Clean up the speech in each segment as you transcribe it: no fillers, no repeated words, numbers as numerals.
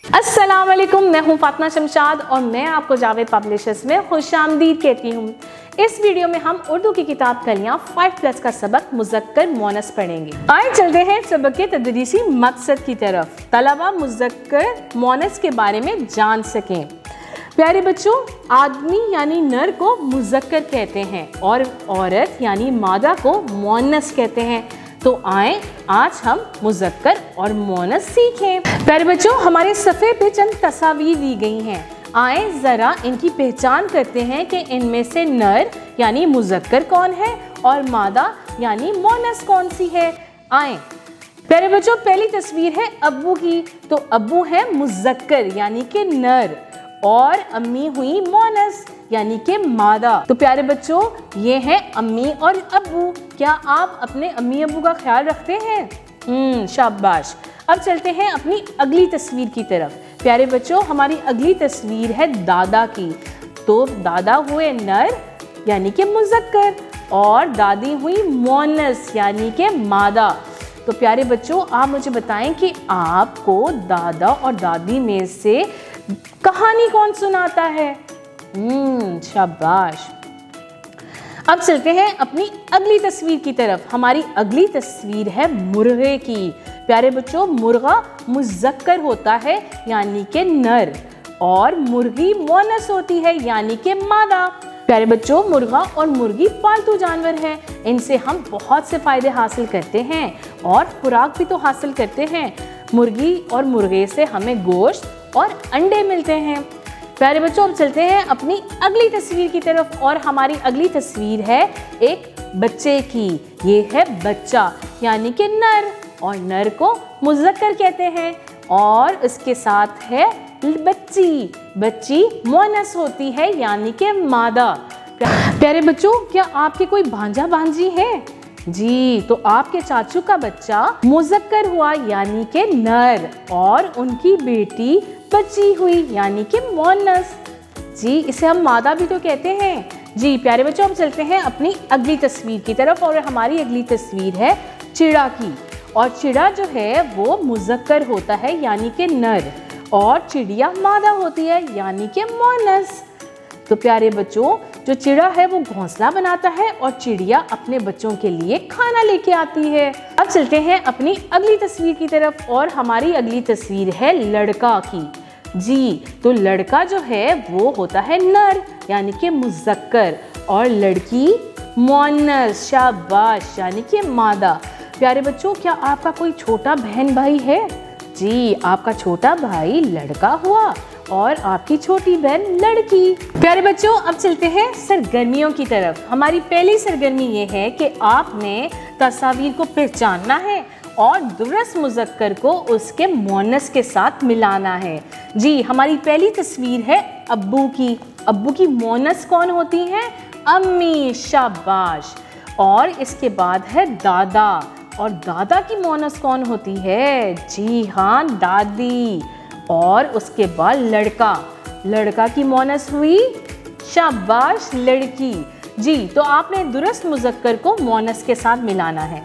अस्सलाम वालेकुम, मैं हूं फातिमा शमशाद और मैं आपको जावेद पब्लिशर्स में खुशामदीद कहती हूं। इस वीडियो में हम उर्दू की किताब कलियां 5+ का सबक मुज़क्कर मोनस पढ़ेंगे। आइए चलते हैं सबक के तदरीसी मकसद की तरफ। तलबा मुज़क्कर मोनस के बारे में जान सकें। प्यारे बच्चों, आदमी यानी नर को मुज़क्कर कहते हैं और औरत यानी मादा को मोनस कहते हैं। तो आए आज हम मुज़क्कर और मोनस सीखें। प्यारे बच्चों, हमारे सफ़े पे चंद तस्वीर दी गई हैं। आए ज़रा इनकी पहचान करते हैं कि इनमें से नर यानी मुज़क्कर कौन है और मादा यानी मोनस कौन सी है। आए प्यारे बच्चों, पहली तस्वीर है अब्बू की। तो अब्बू है मुज़क्कर यानी कि नर और अम्मी हुई मोनस यानी कि मादा। तो प्यारे बच्चों, ये हैं अम्मी और अब्बू। क्या आप अपने अम्मी अब्बू का ख्याल रखते हैं? शाबाश। अब चलते हैं अपनी अगली तस्वीर की तरफ। प्यारे बच्चों, हमारी अगली तस्वीर है दादा की। तो दादा हुए नर यानी कि मुज़क्कर और दादी हुई मोनस यानी कि मादा। तो प्यारे बच्चों, आप मुझे बताएं कि आपको दादा और दादी में से कहानी कौन सुनाता है? शाबाश। अब चलते हैं अपनी अगली तस्वीर की तरफ। हमारी अगली तस्वीर है मुर्गे की। प्यारे बच्चों, मुर्गा मुज़क्कर होता है यानी कि नर और मुर्गी मोनस होती है यानी कि मादा। प्यारे बच्चों, मुर्गा और मुर्गी पालतू जानवर हैं। इनसे हम बहुत से फ़ायदे हासिल करते हैं और खुराक भी तो हासिल करते हैं। मुर्गी और मुर्गे से हमें गोश्त और अंडे मिलते हैं। प्यारे बच्चों, अब चलते हैं अपनी अगली तस्वीर की तरफ और हमारी अगली तस्वीर है एक बच्चे की। ये है बच्चा यानी कि नर और नर को मुज़क्कर कहते हैं और इसके साथ है बच्ची। बच्ची मोनस होती है यानी कि मादा। प्यारे बच्चों, क्या आपके कोई भांजा भांजी है? जी, तो आपके चाचू का बच्चा मुज़क्कर हुआ यानी कि नर और उनकी बेटी बच्ची हुई यानी कि मोनस। जी, इसे हम मादा भी तो कहते हैं। जी प्यारे बच्चों, अब चलते हैं अपनी अगली तस्वीर की तरफ और हमारी अगली तस्वीर है चिड़ा की। और चिड़ा जो है वो मुज़क्कर होता है यानी कि नर और चिड़िया मादा होती है यानी कि मोनस। तो प्यारे बच्चों, जो चिड़ा है वो घोंसला बनाता है और चिड़िया अपने बच्चों के लिए खाना लेके आती है। अब चलते हैं अपनी अगली तस्वीर की तरफ और हमारी अगली तस्वीर है लड़का की। जी, तो लड़का जो है वो होता है नर यानी कि मुज़क्कर और लड़की मोनस। शाबाश, यानी कि मादा। प्यारे बच्चों, क्या आपका कोई छोटा बहन भाई है? जी, आपका छोटा भाई लड़का हुआ और आपकी छोटी बहन लड़की। प्यारे बच्चों, अब चलते हैं सरगर्मियों की तरफ। हमारी पहली सरगर्मी ये है कि आपने तस्वीर को पहचानना है और दुरुस्त मुज़क्कर को उसके मोनस के साथ मिलाना है। जी, हमारी पहली तस्वीर है अब्बू की। अब्बू की मोनस कौन होती है? अम्मी। शाबाश। और इसके बाद है दादा और दादा की मोनस कौन होती है? जी हाँ, दादी। और उसके बाद लड़का। लड़का की मोनस हुई शाबाश, लड़की। जी, तो आपने दुरुस्त मुज़क्कर को मोनस के साथ मिलाना है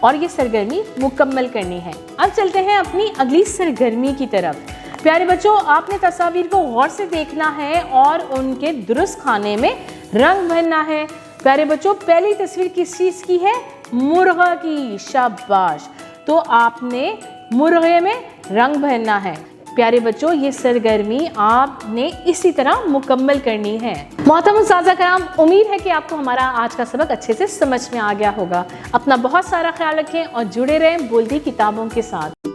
और ये सरगर्मी मुकम्मल करनी है। अब चलते हैं अपनी अगली सरगर्मी की तरफ। प्यारे बच्चों, आपने तस्वीर को गौर से देखना है और उनके दुरुस्त खाने में रंग भरना है। प्यारे बच्चों, पहली तस्वीर किस चीज़ की है? मुर्गा की। शाबाश। तो आपने मुर्गे में रंग भरना है। प्यारे बच्चों, ये सरगर्मी आपने इसी तरह मुकम्मल करनी है। मोहतरम उस्ताज़ा कराम, उम्मीद है कि आपको हमारा आज का सबक अच्छे से समझ में आ गया होगा। अपना बहुत सारा ख्याल रखें और जुड़े रहें बोलती किताबों के साथ।